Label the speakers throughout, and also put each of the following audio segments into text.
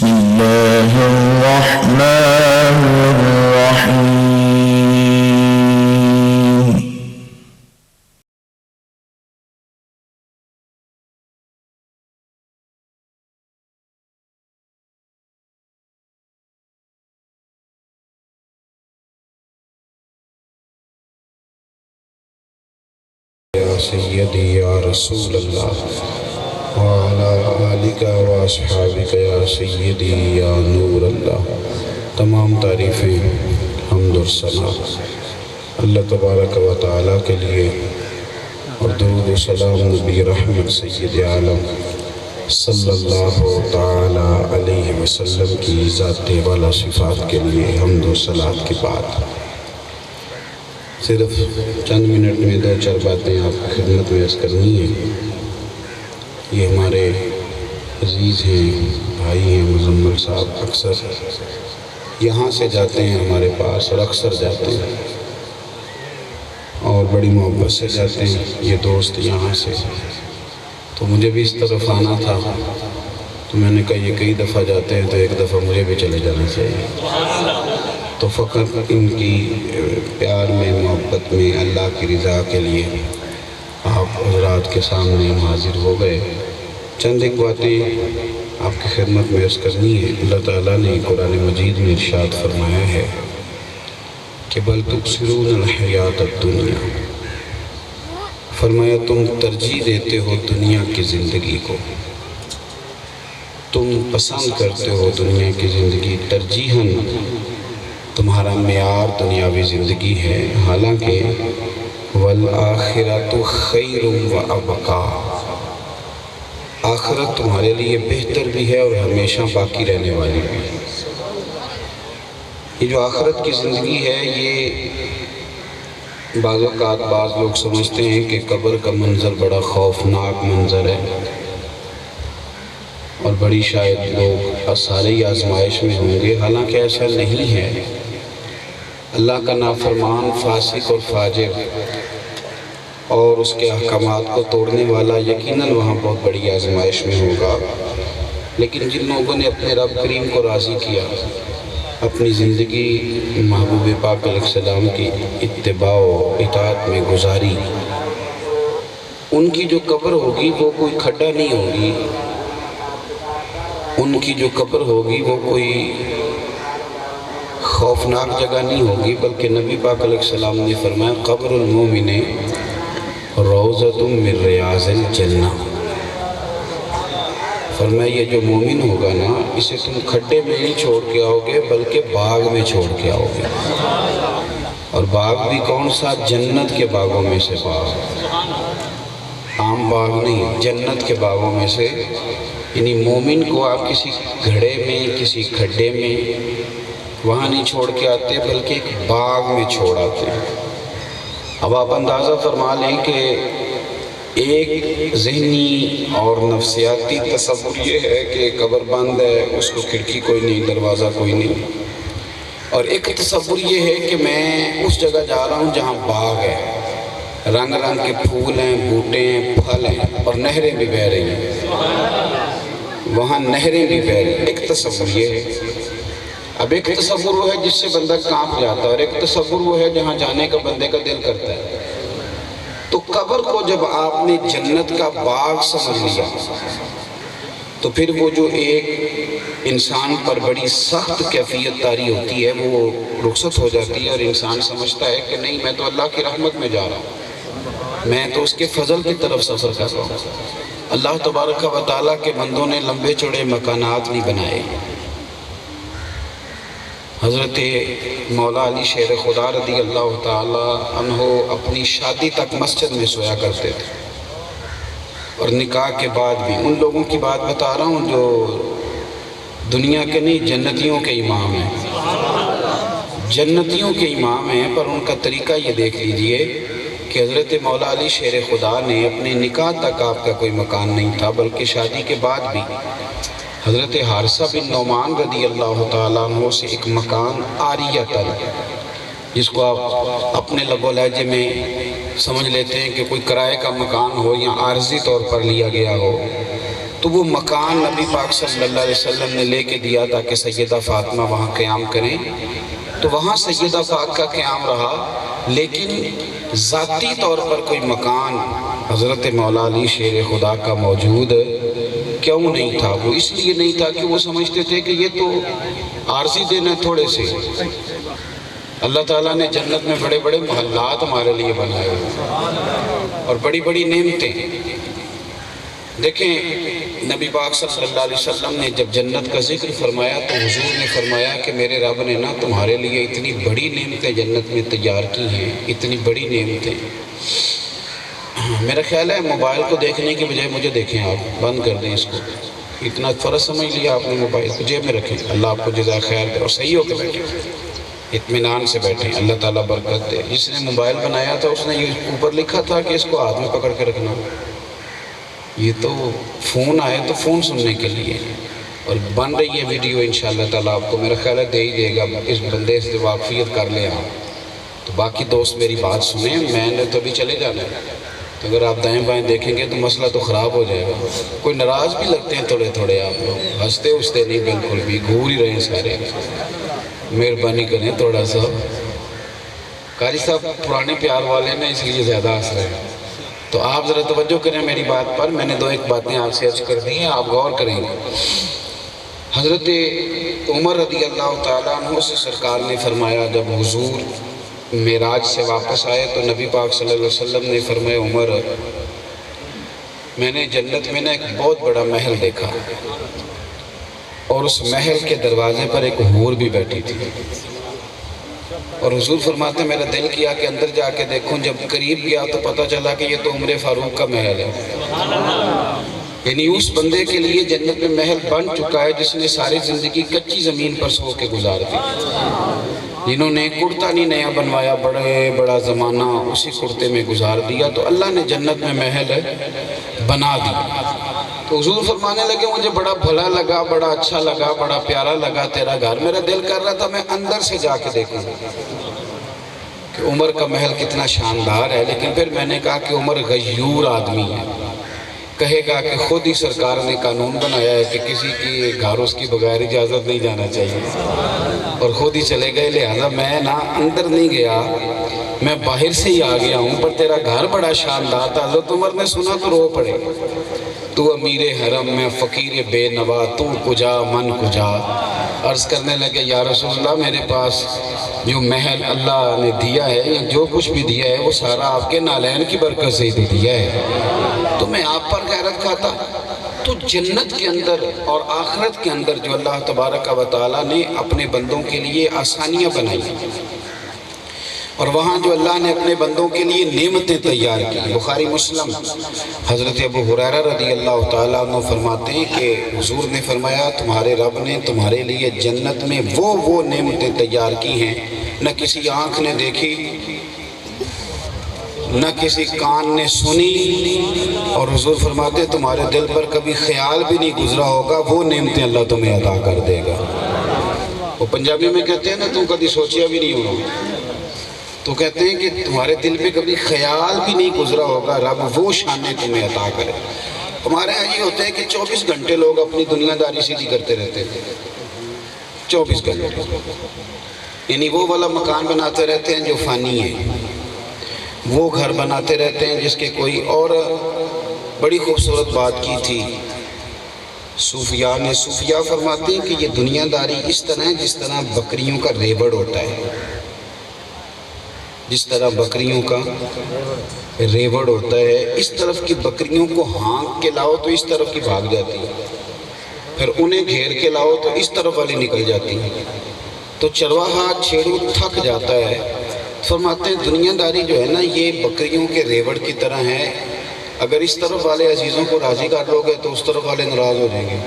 Speaker 1: بسم الله الرحمن الرحيم.
Speaker 2: یا سیدی یا رسول اللہ وعلا آلک و اصحابک یا سیدی یا نور اللہ. تمام تعریفیں حمد و ثنا اللہ تبارک و تعالیٰ کے لیے، اور درود و سلام نبی رحمت سید عالم صلی اللہ تعالیٰ علیہ وسلم کی ذات والا صفات کے لیے حمد و صلات کی بات. صرف چند منٹ میں دو چار باتیں آپ کی خدمت میں عرض کرنی ہیں. یہ ہمارے عزیز ہیں، بھائی ہیں مزمل صاحب، اکثر یہاں سے جاتے ہیں ہمارے پاس، اور اکثر جاتے ہیں اور بڑی محبت سے جاتے ہیں. یہ دوست یہاں سے، تو مجھے بھی اس طرف آنا تھا، تو میں نے کہا یہ کئی دفعہ جاتے ہیں تو ایک دفعہ مجھے بھی چلے جانا چاہیے. تو فقط ان کی پیار میں، محبت میں، اللہ کی رضا کے لیے آپ حضرات کے سامنے حاضر ہو گئے. چند ایک باتیں آپ کی خدمت میں عرض کرنی ہے. اللہ تعالیٰ نے قرآن مجید میں ارشاد فرمایا ہے کہ بل تؤثرون الحیات الدنیا، فرمایا تم ترجیح دیتے ہو دنیا کی زندگی کو، تم پسند کرتے ہو دنیا کی زندگی، ترجیحاً تمہارا معیار دنیاوی زندگی ہے. حالانکہ والآخرۃ خیر وابقیٰ، آخرت تمہارے لیے بہتر بھی ہے اور ہمیشہ باقی رہنے والی بھی. یہ جو آخرت کی زندگی ہے، یہ بعض اوقات بعض لوگ سمجھتے ہیں کہ قبر کا منظر بڑا خوفناک منظر ہے، اور بڑی شاید لوگ سارے آزمائش میں ہوں گے. حالانکہ ایسا نہیں ہے. اللہ کا نافرمان، فاسق اور فاجر اور اس کے احکامات کو توڑنے والا یقیناً وہاں بہت بڑی آزمائش میں ہوگا. لیکن جن لوگوں نے اپنے رب کریم کو راضی کیا، اپنی زندگی محبوب پاک علیہ السلام کی اتباع و اطاعت میں گزاری، ان کی جو قبر ہوگی وہ کوئی کھڈا نہیں ہوگی. ان کی جو قبر ہوگی وہ کوئی خوفناک جگہ نہیں ہوگی، بلکہ نبی پاک علیہ السلام نے فرمایا قبر المومن روضۃ من ریاض الجنہ. فرمایا یہ جو مومن ہوگا نا، اسے تم کھڈے میں نہیں چھوڑ کے آؤ گے بلکہ باغ میں چھوڑ کے آؤ گے. اور باغ بھی کون سا؟ جنت کے باغوں میں سے باغ، عام باغ نہیں، جنت کے باغوں میں سے. یعنی مومن کو آپ کسی گھڑے میں، کسی کھڈے میں وہاں نہیں چھوڑ کے آتے بلکہ ایک باغ میں چھوڑ آتے ہیں. اب آپ اندازہ فرما لیں کہ ایک ذہنی اور نفسیاتی تصور یہ ہے کہ قبر بند ہے، اس کو کھڑکی کوئی نہیں، دروازہ کوئی نہیں. اور ایک تصور یہ ہے کہ میں اس جگہ جا رہا ہوں جہاں باغ ہے، رنگ رنگ کے پھول ہیں، بوٹے ہیں، پھل ہیں، اور نہریں بھی بہہ رہی ہیں. وہاں نہریں بھی بہہ رہی ہیں. ایک تصور یہ ہے. اب ایک تصور وہ ہے جس سے بندہ کانپ جاتا ہے، اور ایک تصور وہ ہے جہاں جانے کا بندے کا دل کرتا ہے. تو قبر کو جب آپ نے جنت کا باغ سمجھ لیا، تو پھر وہ جو ایک انسان پر بڑی سخت کیفیت طاری ہوتی ہے وہ رخصت ہو جاتی ہے، اور انسان سمجھتا ہے کہ نہیں، میں تو اللہ کی رحمت میں جا رہا ہوں، میں تو اس کے فضل کی طرف سفر کر رہا ہوں. اللہ تبارک و تعالیٰ کے بندوں نے لمبے چوڑے مکانات نہیں بنائے. حضرت مولا علی شیر خدا رضی اللہ تعالی عنہ اپنی شادی تک مسجد میں سویا کرتے تھے، اور نکاح کے بعد بھی. ان لوگوں کی بات بتا رہا ہوں جو دنیا کے نہیں، جنتیوں کے امام ہیں. جنتیوں کے امام ہیں، پر ان کا طریقہ یہ دیکھ لیجئے کہ حضرت مولا علی شیر خدا نے اپنے نکاح تک آپ کا کوئی مکان نہیں تھا، بلکہ شادی کے بعد بھی حضرت حارثہ بن نعمان رضی اللہ تعالیٰ عنہ سے ایک مکان عاریۃً، جس کو آپ اپنے لب و لہجے میں سمجھ لیتے ہیں کہ کوئی کرائے کا مکان ہو یا عارضی طور پر لیا گیا ہو، تو وہ مکان نبی پاک صلی اللہ علیہ وسلم نے لے کے دیا تاکہ سیدہ فاطمہ وہاں قیام کریں، تو وہاں سیدہ پاک کا قیام رہا، لیکن ذاتی طور پر کوئی مکان حضرت مولا علی شیر خدا کا موجود کیوں نہیں تھا؟ وہ اس لیے نہیں تھا کہ وہ سمجھتے تھے کہ یہ تو عارضی دن ہے تھوڑے سے، اللہ تعالیٰ نے جنت میں بڑے بڑے محلات ہمارے لیے بنائے اور بڑی بڑی نعمتیں۔ دیکھیں نبی پاک صلی اللہ علیہ وسلم نے جب جنت کا ذکر فرمایا تو حضور نے فرمایا کہ میرے رب نے نا تمہارے لیے اتنی بڑی نعمتیں جنت میں تیار کی ہیں، اتنی بڑی نعمتیں۔ میرا خیال ہے موبائل کو دیکھنے کی بجائے مجھے دیکھیں، آپ بند کر دیں اس کو، اتنا فرض سمجھ لیا آپ نے موبائل کو جیب میں رکھیں، اللہ آپ کو جزائے خیر دے اور صحیح ہو کے بیٹھیں، اطمینان سے بیٹھیں، اللہ تعالیٰ برکت دے۔ جس نے موبائل بنایا تھا اس نے یہ اوپر لکھا تھا کہ اس کو ہاتھ میں پکڑ کے رکھنا، یہ تو فون آئے تو فون سننے کے لیے، اور بن رہی ہے ویڈیو انشاءاللہ تعالیٰ آپ کو میرا خیال ہے دے ہی دے گا، اس بندے سے واقفیت کر لیں آپ۔ تو باقی دوست میری بات سنیں، میں نے تو ابھی چلے جانا ہے، تو اگر آپ دائیں بائیں دیکھیں گے تو مسئلہ تو خراب ہو جائے گا۔ کوئی ناراض بھی لگتے ہیں تھوڑے تھوڑے آپ لوگ، ہنستے ہنستے نہیں بالکل بھی، گھور ہی رہے ہیں سارے، مہربانی کریں تھوڑا سا۔ قاری صاحب پرانے پیار والے ہیں اس لیے زیادہ ہنس رہے ہیں، تو آپ ذرا توجہ کریں میری بات پر، میں نے دو ایک باتیں آپ سے عرض کر دی ہیں، آپ غور کریں گے۔ حضرت عمر رضی اللہ تعالیٰ عنہ سے سرکار نے فرمایا جب حضور معراج سے واپس آئے تو نبی پاک صلی اللہ علیہ وسلم نے فرمایا عمر میں نے جنت میں ایک بہت بڑا محل دیکھا اور اس محل کے دروازے پر ایک حور بھی بیٹھی تھی، اور حضور فرماتے میرا دل کیا کہ اندر جا کے دیکھوں، جب قریب گیا تو پتہ چلا کہ یہ تو عمر فاروق کا محل ہے، یعنی اس بندے کے لیے جنت میں محل بن چکا ہے جس نے ساری زندگی کچی زمین پر سو کے گزار دی، جنہوں نے کرتا نہیں نیا بنوایا، بڑا زمانہ اسی کرتے میں گزار دیا، تو اللہ نے جنت میں محل بنا دیا۔ تو حضور فرمانے لگے مجھے بڑا بھلا لگا، بڑا اچھا لگا، بڑا پیارا لگا تیرا گھر، میرا دل کر رہا تھا میں اندر سے جا کے دیکھوں کہ عمر کا محل کتنا شاندار ہے، لیکن پھر میں نے کہا کہ عمر غیور آدمی ہے، کہے گا کہ خود ہی سرکار نے قانون بنایا ہے کہ کسی کی گھر اس کی بغیر اجازت نہیں جانا چاہیے، اور خود ہی چلے گئے، لہذا میں نا اندر نہیں گیا، میں باہر سے ہی آ گیا ہوں، پر تیرا گھر بڑا شاندار تھا۔ حضرت عمر نے سنا تو رو پڑے، تو امیر حرم میں فقیر بے نوا، تو کجا من کجا۔ عرض کرنے لگے یا رسول اللہ میرے پاس جو محل اللہ نے دیا ہے یا جو کچھ بھی دیا ہے وہ سارا آپ کے نالین کی برکت سے ہی دیا ہے، تو میں آپ پر غیرت کھاتا۔ تو جنت کے اندر اور آخرت کے اندر جو اللہ تبارک و تعالیٰ نے اپنے بندوں کے لیے آسانیاں بنائی، اور وہاں جو اللہ نے اپنے بندوں کے لیے نعمتیں تیار کی، بخاری مسلم حضرت ابو ہریرہ رضی اللہ تعالیٰ عنہ فرماتے ہیں کہ حضور نے فرمایا تمہارے رب نے تمہارے لیے جنت میں وہ نعمتیں تیار کی ہیں نہ کسی آنکھ نے دیکھی، نہ کسی کان نے سنی، اور حضور فرماتے تمہارے دل پر کبھی خیال بھی نہیں گزرا ہوگا، وہ نعمتیں اللہ تمہیں عطا کر دے گا۔ وہ پنجابی میں کہتے ہیں نا تم کبھی سوچیا بھی نہیں ہوگا، تو کہتے ہیں کہ تمہارے دل پہ کبھی خیال بھی نہیں گزرا ہوگا رب وہ شانیں تمہیں عطا کرے۔ ہمارے یہاں یہ ہوتا ہے کہ 24 گھنٹے لوگ اپنی دنیا داری سیدھی کرتے رہتے ہیں، 24 گھنٹے، یعنی وہ والا مکان بناتے رہتے ہیں جو فانی ہے، وہ گھر بناتے رہتے ہیں جس کے کوئی، اور بڑی خوبصورت بات کی تھی صوفیاء فرماتے ہیں کہ یہ دنیا داری اس طرح ہے جس طرح بکریوں کا ریوڑ ہوتا ہے، جس طرح بکریوں کا ریوڑ ہوتا ہے، اس طرف کی بکریوں کو ہانک کے لاؤ تو اس طرف کی بھاگ جاتی ہے، پھر انہیں گھیر کے لاؤ تو اس طرف والی نکل جاتی ہے، تو چرواہا چھیڑو تھک جاتا ہے۔ فرماتے ہیں دنیا داری جو ہے نا یہ بکریوں کے ریوڑ کی طرح ہے، اگر اس طرف والے عزیزوں کو راضی کر لو گے تو اس طرف والے ناراض ہو جائیں گے،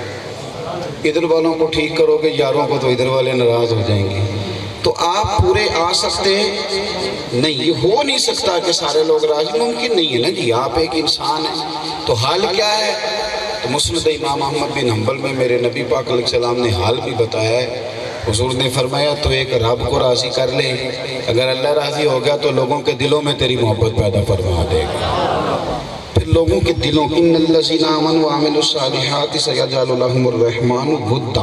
Speaker 2: ادھر والوں کو ٹھیک کرو گے یاروں کو تو ادھر والے ناراض ہو جائیں گے، تو آپ پورے آ سکتے نہیں، یہ ہو نہیں سکتا کہ سارے لوگ راضی، ممکن نہیں ہے نا جی، آپ ایک انسان ہیں، تو حال کیا ہے؟ تو مسند امام احمد بن حنبل میں میرے نبی پاک علیہ السلام نے حال بھی بتایا ہے، حضور نے فرمایا تو ایک رب کو راضی کر لے، اگر اللہ راضی ہو گیا تو لوگوں کے دلوں میں تیری محبت پیدا فرما دے گا، پھر پھر لوگوں کے دلوں ان الذین آمنوا وعملوا الصالحات سیجعل لهم الرحمن ودا،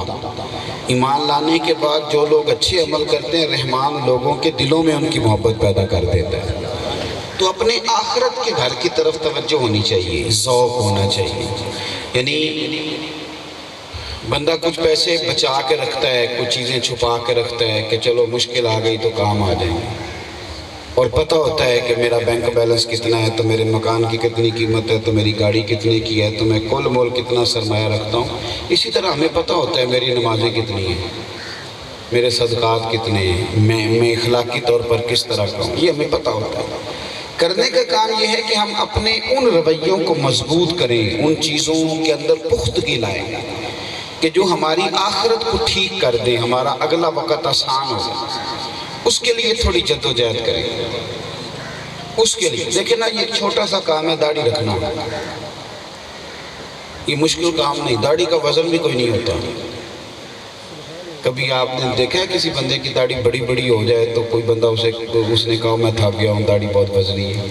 Speaker 2: ایمان لانے کے بعد جو لوگ اچھے عمل کرتے ہیں رحمان لوگوں کے دلوں میں ان کی محبت پیدا کر دیتا ہے۔ تو اپنے آخرت کے گھر کی طرف توجہ ہونی چاہیے، ذوق ہونا چاہیے، یعنی بندہ کچھ پیسے بچا کے رکھتا ہے، کچھ چیزیں چھپا کے رکھتا ہے کہ چلو مشکل آ گئی تو کام آ جائیں گے، اور پتہ ہوتا ہے کہ میرا بینک بیلنس کتنا ہے، تو میرے مکان کی کتنی قیمت ہے، تو میری گاڑی کتنے کی ہے، تو میں کل مول کتنا سرمایہ رکھتا ہوں۔ اسی طرح ہمیں پتہ ہوتا ہے میری نمازیں کتنی ہیں، میرے صدقات کتنے ہیں، میں اخلاقی طور پر کس طرح کا ہوں، یہ ہمیں پتہ ہوتا ہے۔ کرنے کا کام یہ ہے کہ ہم اپنے ان رویوں کو مضبوط کریں، ان چیزوں کے اندر پختگی لائیں کہ جو ہماری آخرت کو ٹھیک کر دیں، ہمارا اگلا وقت آسان ہو جائے۔ اس کے لیے تھوڑی جدوجہد کریں۔ اس کے لیے دیکھیں نا، یہ ایک چھوٹا سا کام ہے داڑھی رکھنا، یہ مشکل کام نہیں، داڑھی کا وزن بھی کوئی نہیں ہوتا۔ کبھی آپ نے دیکھا ہے کسی بندے کی داڑھی بڑی بڑی ہو جائے تو کوئی بندہ اس نے کہا میں تھک گیا ہوں، داڑھی بہت وزنی ہے۔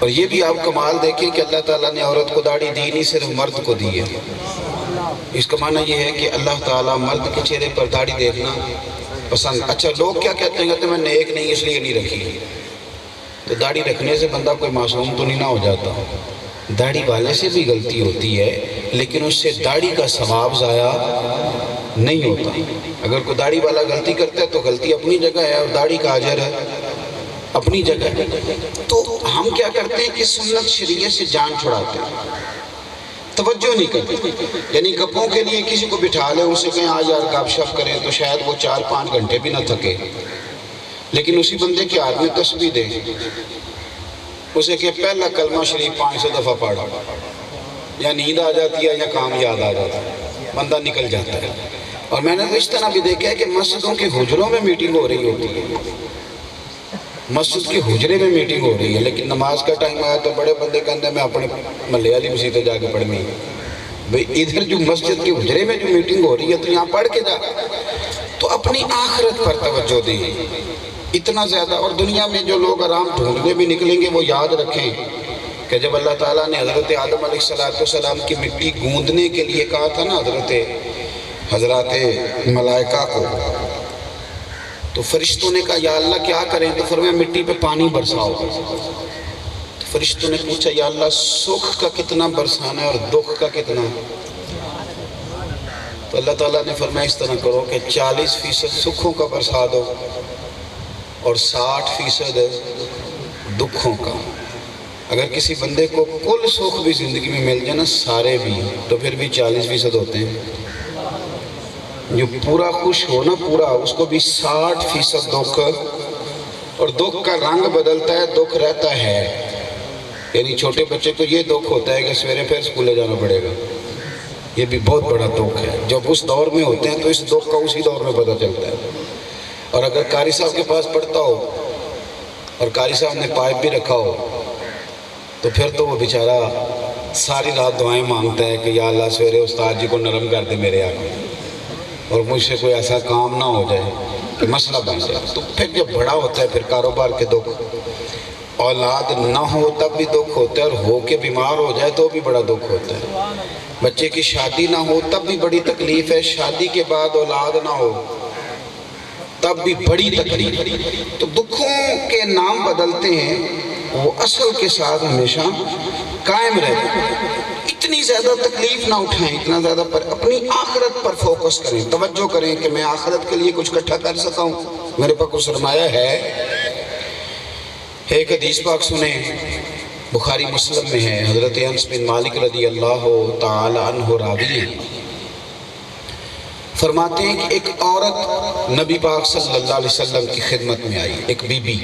Speaker 2: اور یہ بھی آپ کمال دیکھیں کہ اللہ تعالیٰ نے عورت کو داڑھی دی نہیں، صرف مرد کو دی ہے۔ اس کا معنی یہ ہے کہ اللہ تعالیٰ مرد کے چہرے پر داڑھی دیکھنا پسند۔ اچھا لوگ کیا کہتے ہیں، کہتے ہیں میں نیک نہیں اس لیے نہیں رکھی۔ تو داڑھی رکھنے سے بندہ کوئی معصوم تو نہیں نہ ہو جاتا، داڑھی والے سے بھی غلطی ہوتی ہے لیکن اس سے داڑھی کا ثواب ضائع نہیں ہوتا۔ اگر کوئی داڑھی والا غلطی کرتا ہے تو غلطی اپنی جگہ ہے اور داڑھی کا اجر ہے اپنی جگہ ہے۔ تو ہم کیا کرتے ہیں کہ سنت شریعت سے جان چھڑاتے ہیں، توجہ نہیں کرتے، یعنی گپوں کے لیے کسی کو بٹھا لیں، اسے کہیں آج یار گپ شپ کریں تو شاید وہ 4-5 گھنٹے بھی نہ تھکے، لیکن اسی بندے کے ہاتھ میں تسبیح دے، اسے کہ پہلا کلمہ شریف 500 دفعہ پڑھا، یا نیند آ جاتی ہے یا کام یاد آ جاتا ہے، بندہ نکل جاتا ہے۔ اور میں نے اس طرح بھی دیکھا ہے کہ مسجدوں کے حجروں میں میٹنگ ہو رہی ہوتی ہے، مسجد کے حجرے میں میٹنگ ہو رہی ہے، لیکن نماز کا ٹائم آیا تو بڑے بندے کہتے ہیں میں اپنے محلے والی مسجد جا کے پڑھنی ہے۔ بھئی ادھر جو مسجد کے حجرے میں جو میٹنگ ہو رہی ہے تو یہاں پڑھ کے جا۔ تو اپنی آخرت پر توجہ دیں اتنا زیادہ، اور دنیا میں جو لوگ آرام ڈھونڈنے بھی نکلیں گے وہ یاد رکھیں کہ جب اللہ تعالیٰ نے حضرت آدم علیہ السلام کی مٹی گوندنے کے لیے کہا تھا نا حضرات ملائکہ کو، تو فرشتوں نے کہا یا اللہ کیا کریں، تو فرمایا مٹی پہ پانی برساؤ۔ تو فرشتوں نے پوچھا یا اللہ سکھ کا کتنا برسانا ہے اور دکھ کا کتنا؟ تو اللہ تعالیٰ نے فرمایا اس طرح کرو کہ 40% سکھوں کا برسا دو اور 60% دکھوں کا۔ اگر کسی بندے کو کل سکھ بھی زندگی میں مل جائے نا، سارے بھی، تو پھر بھی 40% ہوتے ہیں۔ جو پورا خوش ہو نا پورا، اس کو بھی 60% دکھ، اور دکھ کا رنگ بدلتا ہے، دکھ رہتا ہے۔ یعنی چھوٹے بچے کو یہ دکھ ہوتا ہے کہ سویرے پھر اسکولے جانا پڑے گا، یہ بھی بہت بڑا دکھ ہے۔ جب اس دور میں ہوتے ہیں تو اس دکھ کا اسی دور میں پتہ چلتا ہے۔ اور اگر قاری صاحب کے پاس پڑھتا ہو اور قاری صاحب نے پائپ بھی رکھا ہو تو پھر تو وہ بیچارہ ساری رات دعائیں مانگتا ہے کہ یا اللہ سویرے استاد جی کو نرم کر دے میرے آگے، اور مجھ سے کوئی ایسا کام نہ ہو جائے کہ مسئلہ بن جائے۔ تو پھر جب بڑا ہوتا ہے پھر کاروبار کے دکھ، اولاد نہ ہو تب بھی دکھ ہوتا ہے، اور ہو کے بیمار ہو جائے تو بھی بڑا دکھ ہوتا ہے۔ بچے کی شادی نہ ہو تب بھی بڑی تکلیف ہے، شادی کے بعد اولاد نہ ہو تب بھی بڑی تکلیف۔ تو دکھوں کے نام بدلتے ہیں، وہ اصل کے ساتھ ہمیشہ قائم رہتے ہیں۔ اتنی زیادہ تکلیف نہ اٹھائیں، اتنا زیادہ پر اپنی آخرت پر فوکس کریں، توجہ کریں کہ میں آخرت کے لیے کچھ اکٹھا کر سکا ہوں، میرے پاس کچھ سرمایہ ہے۔ ایک حدیث پاک سنیں، بخاری مسلم میں ہے، حضرت انس بن مالک رضی اللہ تعالی عنہ راوی ہیں، فرماتے ہیں کہ ایک عورت نبی پاک صلی اللہ علیہ وسلم کی خدمت میں آئی، ایک بی بی،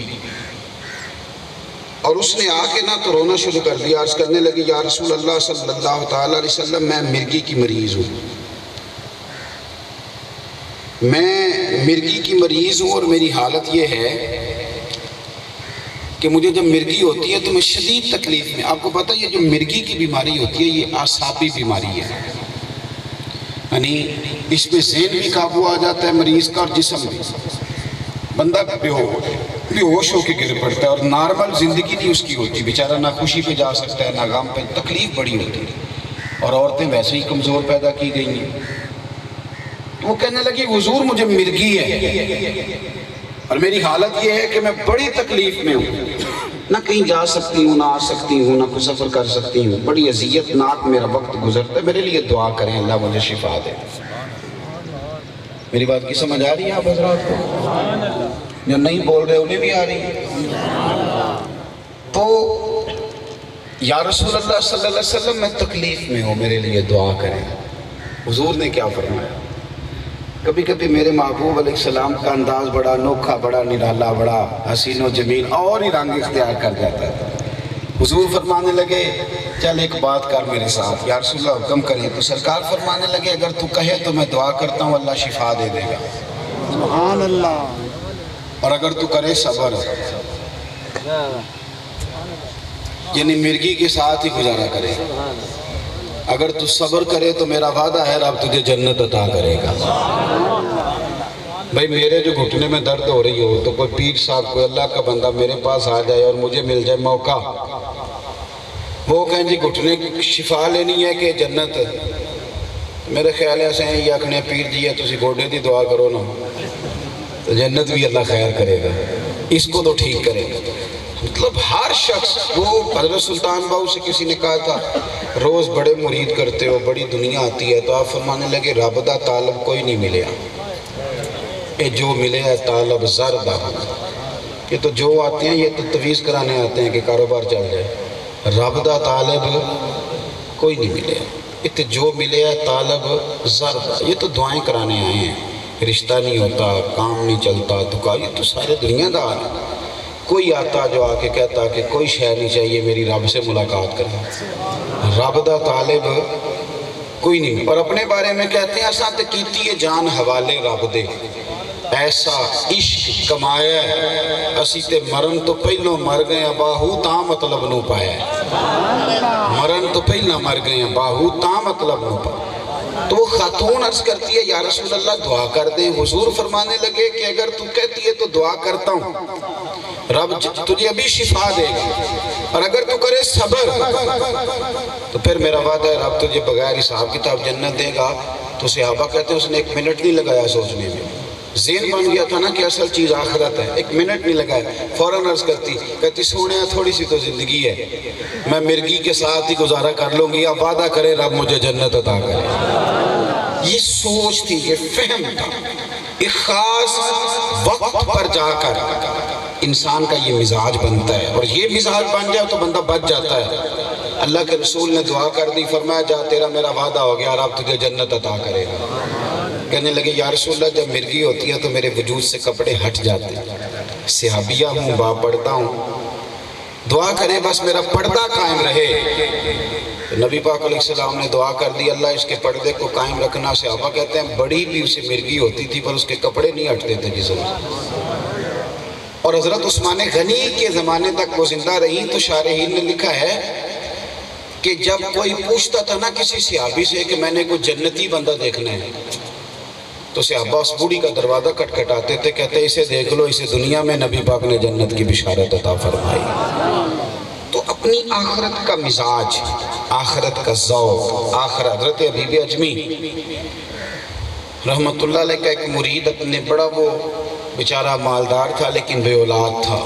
Speaker 2: اور اس نے آ کے نہ تو رونا شروع کر دیا، عرض کرنے لگی یا رسول اللہ صلی اللہ تعالی علیہ وسلم میں مرگی کی مریض ہوں، میں مرگی کی مریض ہوں، اور میری حالت یہ ہے کہ مجھے جب مرگی ہوتی ہے تو میں شدید تکلیف میں۔ آپ کو پتہ ہے یہ جو مرگی کی بیماری ہوتی ہے یہ اعصابی بیماری ہے، یعنی اس میں ذہن بھی قابو آ جاتا ہے مریض کا اور جسم بھی، بندہ بے ہوش ہو جائے۔ بے ہوش ہو کے گر پڑتا ہے، اور نارمل زندگی نہیں اس کی ہوتی، بیچارہ نہ خوشی پہ جا سکتا ہے نہ غم پہ، تکلیف بڑی ہوتی ہے، اور عورتیں ویسے ہی کمزور پیدا کی گئی ہیں۔ تو وہ کہنے لگی حضور مجھے مرگی ہے اور میری حالت یہ ہے کہ میں بڑی تکلیف میں ہوں، نہ کہیں جا سکتی ہوں، نہ آ سکتی ہوں، نہ کوئی سفر کر سکتی ہوں، بڑی اذیت ناک میرا وقت گزرتا ہے، میرے لیے دعا کریں اللہ مجھے شفا دے۔ میری بات کی سمجھ آ رہی ہے آپ حضرات کو؟ جو نہیں بول رہے انہیں بھی آ رہی ہے؟ تو یا رسول اللہ صلی اللہ علیہ وسلم میں تکلیف میں ہوں، میرے لیے دعا کریں۔ حضور نے کیا فرمایا؟ کبھی کبھی میرے محبوب علیہ السلام کا انداز بڑا انوکھا، بڑا نرالا، بڑا حسین و جمیل اور ہی رنگ اختیار کر جاتا ہے۔ حضور فرمانے لگے چل ایک بات کر میرے ساتھ، یا رسول اللہ حکم کریں۔ تو سرکار فرمانے لگے اگر تو کہے تو میں دعا کرتا ہوں اللہ شفا دے دے گا،
Speaker 3: سبحان اللہ،
Speaker 2: اور اگر تو کرے صبر، یعنی مرگی کے ساتھ ہی گزارا کرے، اگر تو صبر کرے تو میرا وعدہ ہے رب تجھے جنت عطا کرے گا۔ بھائی میرے جو گھٹنے میں درد ہو رہی ہو تو کوئی پیر صاحب، کوئی اللہ کا بندہ میرے پاس آ جائے اور مجھے مل جائے موقع، وہ کہیں جی گھٹنے کی شفا لینی ہے کہ جنت، میرے خیال ہے ایسے یہ آکھنے پیر جی ہے تسی گوڑے دی دعا کرو نا تو جنت بھی اللہ خیر کرے گا، اس کو تو ٹھیک کرے گا۔ مطلب ہر شخص، وہ حضرت سلطان باؤ سے کسی نے کہا تھا روز بڑے مرید کرتے ہو، بڑی دنیا آتی ہے، تو آپ فرمانے لگے رب دا طالب کوئی نہیں ملیا، یہ جو ملے ہے طالب زر دا۔ یہ تو جو آتے ہیں یہ تو تویز کرانے آتے ہیں کہ کاروبار چل جائے، رب دا طالب کوئی نہیں ملے، یہ تو جو ملے ہے طالب زر دا۔ یہ تو دعائیں کرانے آئے ہیں، رشتہ نہیں ہوتا، کام نہیں چلتا، دکا، یہ تو سارے دنیا دا حال ہے۔ کوئی آتا جو آ کے کہتا کہ کوئی شے نہیں چاہیے میری رب سے ملاقات کرنا، رب دا طالب کوئی نہیں۔ اور اپنے بارے میں کہتے ہیں اساں تے کیتی ہے جان حوالے رب دے، ایسا عشق کمایا ہے اسی تے مرن تو پہلوں مر گئے ہیں باہو تاں مطلب نو پایا ہے، مرن تو پہلوں مر گئے ہیں باہو تاں مطلب نو پایا۔ تو وہ خاتون عرض کرتی ہے یا رسول اللہ دعا کر دیں۔ حضور فرمانے لگے کہ اگر تو کہتی ہے تو دعا کرتا ہوں، رب تجھے ابھی شفا دے گا، اور اگر تو کرے صبر تو پھر میرا وعدہ ہے رب تجھے بغیر حساب کتاب جنت دے گا۔ تو صحابہ کہتے ہیں اس نے 1 منٹ نہیں لگایا سوچنے میں، ذہن بن گیا تھا نا کہ اصل چیز آخرت ہے، 1 منٹ نہیں لگایا، فوراً عرض کہتی سونے تھوڑی سی تو زندگی ہے، میں مرگی کے ساتھ ہی گزارا کر لوں گی، اب وعدہ کرے رب مجھے جنت عطا کرے۔ یہ سوچ تھی، یہ فہم تھا، ایک خاص وقت پر جا کر انسان کا یہ مزاج بنتا ہے، اور یہ مزاج بن جائے تو بندہ بچ جاتا ہے۔ اللہ کے رسول نے دعا کر دی، فرمایا جا تیرا میرا وعدہ ہو گیا، رب تجھے جنت عطا کرے گا۔ کہنے لگے یا رسول اللہ جب مرگی ہوتی ہے تو میرے وجود سے کپڑے ہٹ جاتے ہیں، صحابیہ ہوں، با پردہ ہوں، دعا کرے بس میرا پردہ قائم رہے۔ نبی پاک علیہ السلام نے دعا کر دی اللہ اس کے پردے کو قائم رکھنا۔ صحابہ کہتے ہیں بڑی بھی اسے مرگی ہوتی تھی پر اس کے کپڑے نہیں ہٹتے تھے جسم سے۔ اور حضرت عثمان غنی کے زمانے تک وہ زندہ رہی تو شارحین نے لکھا ہے کہ جب کوئی پوچھتا تھا نا کسی صحابی سے کہ میں نے کوئی جنتی بندہ دیکھنا ہے تو صحابہ اس بوڑھی کا دروازہ کٹکھٹاتے تھے، کہتے اسے دیکھ لو، اسے دنیا میں نبی پاک نے جنت کی بشارت عطا فرمائی۔ تو اپنی آخرت کا مزاج، آخرت کا ذوق، حضرت حبیب اجمی رحمت اللہ علیہ کا ایک مرید اپنے بڑا وہ بیچارہ مالدار تھا لیکن بے اولاد تھا،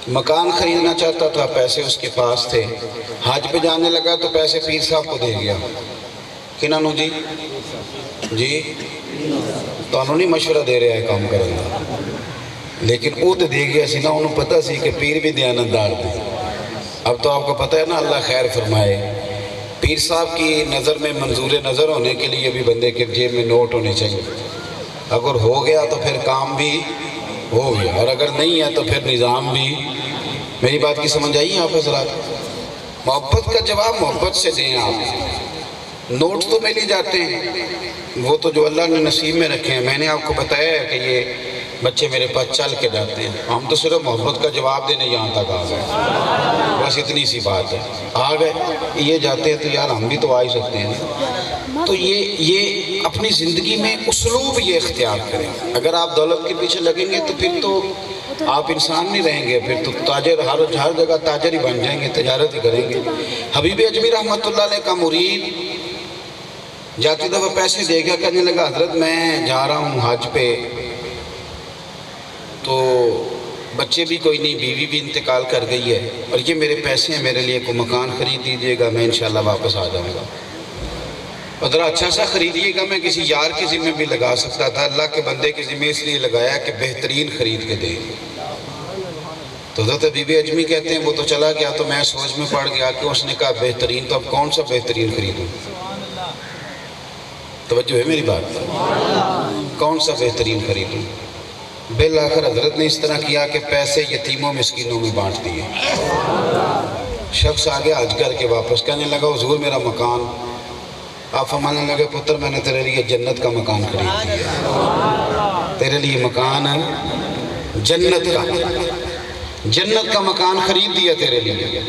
Speaker 2: مکان خریدنا چاہتا تھا، پیسے اس کے پاس تھے، حج پہ جانے لگا تو پیسے پیر صاحب کو دے گیا۔ کنانو جی تو انہوں نے مشورہ دے رہا ہے کام کرنا، لیکن وہ تو دے گیا سی نا، انہوں پتہ سی کہ پیر بھی دیانتدار تھے۔ اب تو آپ کو پتہ ہے نا اللہ خیر فرمائے، پیر صاحب کی نظر میں منظور نظر ہونے کے لیے بھی بندے کے جیب میں نوٹ ہونے چاہیے، اگر ہو گیا تو پھر کام بھی ہو گیا، اور اگر نہیں ہے تو پھر نظام بھی۔ میری بات کی سمجھ آئی آپ حضرات؟ محبت کا جواب محبت سے دیں آپ۔ نوٹ تو مل ہی جاتے ہیں، وہ تو جو اللہ نے نصیب میں رکھے ہیں۔ میں نے آپ کو بتایا ہے کہ یہ بچے میرے پاس چل کے جاتے ہیں، ہم تو صرف محبت کا جواب دینے یہاں تک آ گئے، بس اتنی سی بات ہے، آ گئے یہ جاتے ہیں تو یار ہم بھی تو آ ہی سکتے ہیں۔ تو یہ اپنی زندگی میں اسلوب یہ اختیار کریں۔ اگر آپ دولت کے پیچھے لگیں گے تو پھر تو آپ انسان نہیں رہیں گے، پھر تو تاجر ہر جگہ تاجر ہی بن جائیں گے، تجارت ہی کریں گے۔ حبیب اجمی رحمۃ اللہ علیہ کا مرید جاتی دفعہ پیسے دے گیا، کہنے لگا حضرت میں جا رہا ہوں حج پہ، تو بچے بھی کوئی نہیں، بیوی بھی انتقال کر گئی ہے، اور یہ میرے پیسے ہیں، میرے لیے کوئی مکان خرید دیجیے گا، میں انشاءاللہ واپس آ جاؤں گا، اور ذرا اچھا سا خریدیے گا، میں کسی یار کے ذمہ بھی لگا سکتا تھا، اللہ کے بندے کے ذمہ اس لیے لگایا کہ بہترین خرید کے دے۔ تو حضرت حبیب اجمی کہتے ہیں وہ تو چلا گیا، تو میں سوچ میں پڑ گیا کہ اس نے کہا بہترین، تو اب کون سا بہترین خریدوں؟ توجہ ہے میری بات؟ کون سا بہترین خریدوں؟ بالآخر حضرت نے اس طرح کیا کہ پیسے یتیموں مسکینوں میں بانٹ دیے۔ شخص آگے حج کر کے واپس، کہنے لگا حضور میرا مکان، آپ فرمانے لگے پتر میں نے تیرے لیے جنت کا مکان خرید دیا، تیرے لیے مکان جنت کا مکان خرید دیا تیرے لیے۔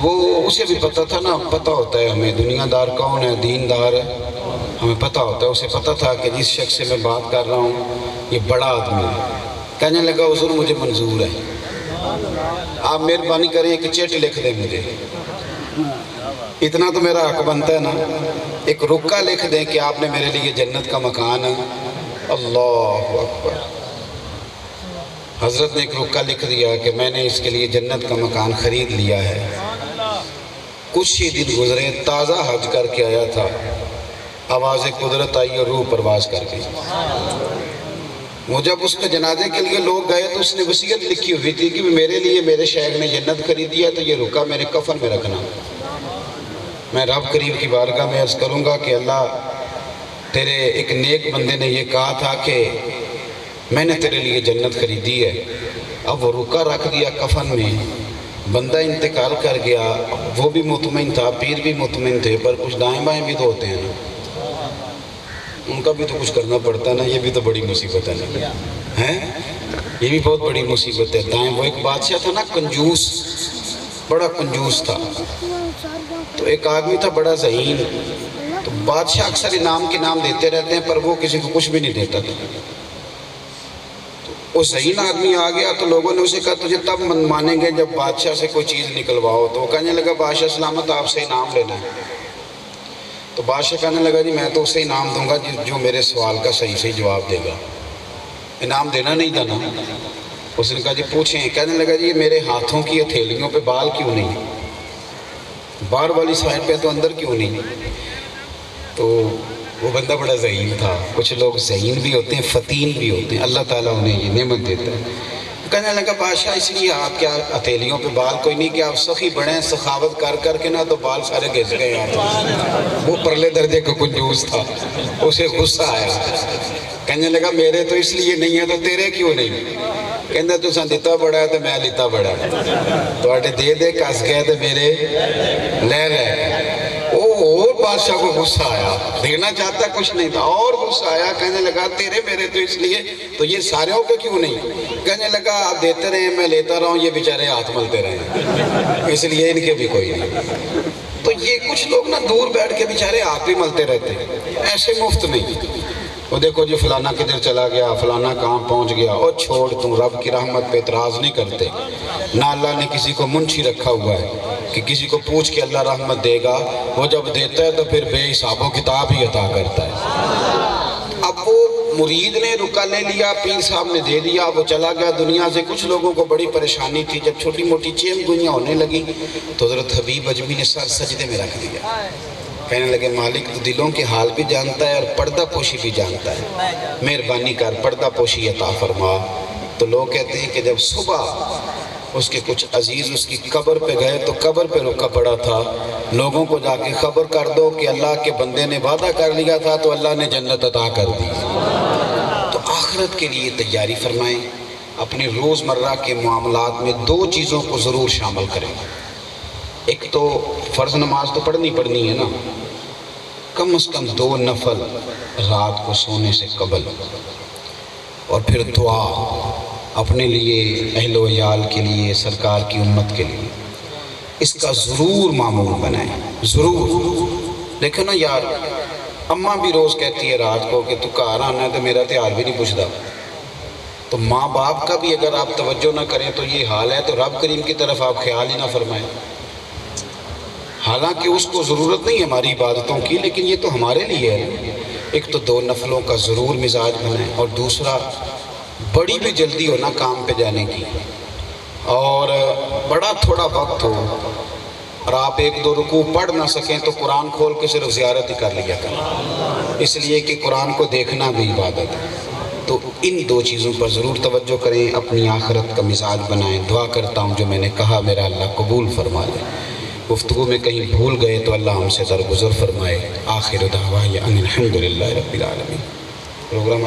Speaker 2: وہ اسے بھی پتہ تھا نا، پتہ ہوتا ہے ہمیں دنیا دار کون ہے، دین دار ہے، ہمیں پتہ ہوتا ہے، اسے پتہ تھا کہ جس شخص سے میں بات کر رہا ہوں یہ بڑا آدمی ہے۔ کہنے لگا حضور مجھے منظور ہے، آپ مہربانی کریں ایک چٹ لکھ دیں مجھے، اتنا تو میرا حق بنتا ہے نا، ایک رکا لکھ دیں کہ آپ نے میرے لیے جنت کا مکان ہے۔ اللہ اکبر۔ حضرت نے ایک رکا لکھ دیا کہ میں نے اس کے لیے جنت کا مکان خرید لیا ہے۔ کچھ ہی دن گزرے، تازہ حج کر کے آیا تھا، آواز قدرت آئی اور روح پرواز کر گئی۔ وہ جب اس کے جنازے کے لیے لوگ گئے تو اس نے وصیت لکھی ہوئی تھی کہ میرے لیے میرے شیخ نے جنت خرید دیا، تو یہ رکا میرے کفن میں رکھنا۔ میں رب کریم کی بارگاہ میں عرض کروں گا کہ اللہ تیرے ایک نیک بندے نے یہ کہا تھا کہ میں نے تیرے لیے جنت خریدی ہے، اب وہ رکا رکھ دیا کفن میں، بندہ انتقال کر گیا، وہ بھی مطمئن تھا، پیر بھی مطمئن تھے، پر کچھ دائیں بائیں بھی تو ہوتے ہیں نا، ان کا بھی تو کچھ کرنا پڑتا ہے نا، یہ بھی تو بڑی مصیبت ہے نا، یہ بھی بہت بڑی مصیبت ہے۔ دائیں وہ ایک بادشاہ تھا نا، کنجوس، بڑا کنجوس تھا، تو ایک آدمی تھا بڑا ذہین، تو بادشاہ اکثر انعام کے نام دیتے رہتے ہیں پر وہ کسی کو کچھ بھی نہیں دیتا تھا۔ وہ ذہین آدمی آ گیا تو لوگوں نے اسے کہا تجھے تب مانیں گے جب بادشاہ سے کوئی چیز نکلواؤ، تو وہ کہنے لگا بادشاہ سلامت آپ سے انعام لینا ہے۔ تو بادشاہ کہنے لگا جی میں تو اسے انعام دوں گا جو میرے سوال کا صحیح صحیح جواب دے گا، انعام دینا نہیں تھا نا۔ اس نے کہا جی پوچھیں۔ کہنے لگا جی میرے ہاتھوں کی ہتھیلیوں پہ بال کیوں نہیں، باہر والی سائڈ پہ تو اندر کیوں نہیں؟ تو وہ بندہ بڑا ذہین تھا، کچھ لوگ ذہین بھی ہوتے ہیں فتین بھی ہوتے ہیں، اللہ تعالیٰ انہیں یہ نعمت دیتا ہے۔ کہنے لگا بادشاہ اس لیے آپ کیا ہتھیلیوں پہ بال کوئی نہیں کہ آپ سخی بڑھیں، سخاوت کر کر کے نا تو بال سارے گھس گئے آپ۔ وہ پرلے درجے کا کنجوس تھا، اسے غصہ آیا، کہنے لگا میرے تو اس لیے نہیں ہے تو تیرے کیوں نہیں؟ کہنے تو سن دیتا بڑا ہے تو میں لیتا بڑا ہے، تو آٹے دے دے کس گئے تو میرے لے رہے۔ اور بادشاہ کو غصہ آیا، دینا چاہتا کچھ نہیں تھا، اور غصہ آیا، کہنے لگا تیرے میرے تو اس لیے تو یہ ساروں پہ کیوں نہیں؟ کہنے لگا آپ دیتے رہے میں لیتا رہا ہوں، یہ بیچارے ہاتھ ملتے رہے، اس لیے ان کے بھی کوئی نہیں۔ تو یہ کچھ لوگ نا دور بیٹھ کے بیچارے ہاتھ بھی ملتے رہتے ہیں، ایسے مفت نہیں۔ وہ دیکھو جو فلانا کدھر چلا گیا، فلانا کہاں پہنچ گیا، اور چھوڑ تم رب کی رحمت پہ اعتراض نہیں کرتے۔ نہ اللہ نے کسی کو منشی رکھا ہوا ہے کہ کسی کو پوچھ کے اللہ رحمت دے گا، وہ جب دیتا ہے تو پھر بے حساب و کتاب ہی عطا کرتا ہے۔ اب وہ مرید نے رکا لے لیا، پیر صاحب نے دے دیا، وہ چلا گیا دنیا سے۔ کچھ لوگوں کو بڑی پریشانی تھی، جب چھوٹی موٹی چیم گوئیاں ہونے لگی تو حضرت حبیب اجمی نے سر سجدے میں رکھ دیا، کہنے لگے مالک تو دلوں کے حال بھی جانتا ہے اور پردہ پوشی بھی جانتا ہے، مہربانی کر پردہ پوشی عطا فرما۔ تو لوگ کہتے ہیں کہ جب صبح اس کے کچھ عزیز اس کی قبر پہ گئے تو قبر پہ رکا پڑا تھا، لوگوں کو جا کے خبر کر دو کہ اللہ کے بندے نے وعدہ کر لیا تھا تو اللہ نے جنت عطا کر دی۔ تو آخرت کے لیے تیاری فرمائیں، اپنے روزمرہ کے معاملات میں دو چیزوں کو ضرور شامل کریں۔ ایک تو فرض نماز تو پڑھنی ہے نا، کم از کم 2 نفل رات کو سونے سے قبل، اور پھر دعا اپنے لیے، اہل و عیال کے لیے، سرکار کی امت کے لیے، اس کا ضرور معمول بنائیں، ضرور۔ دیکھو نا یار، اماں بھی روز کہتی ہے رات کو کہ تو گھر آنا ہے تو میرا تیار بھی نہیں پوچھتا۔ تو ماں باپ کا بھی اگر آپ توجہ نہ کریں تو یہ حال ہے، تو رب کریم کی طرف آپ خیال ہی نہ فرمائیں۔ حالانکہ اس کو ضرورت نہیں ہے ہماری عبادتوں کی، لیکن یہ تو ہمارے لیے ہے۔ ایک تو 2 نفلوں کا ضرور مزاج بنائیں، اور دوسرا بڑی بھی جلدی ہو نا کام پہ جانے کی، اور بڑا تھوڑا وقت ہو اور آپ 1-2 رکوع پڑھ نہ سکیں تو قرآن کھول کے صرف زیارت ہی کر لیا کریں، اس لیے کہ قرآن کو دیکھنا بھی عبادت ہے۔ تو ان 2 چیزوں پر ضرور توجہ کریں، اپنی آخرت کا مزاج بنائیں۔ دعا کرتا ہوں جو میں نے کہا میرا اللہ قبول فرما لے، گفتگو میں کہیں بھول گئے تو اللہ ہم سے درگزر فرمائے۔ آخر دعوانا ان الحمدللہ رب العالمین۔ پروگرام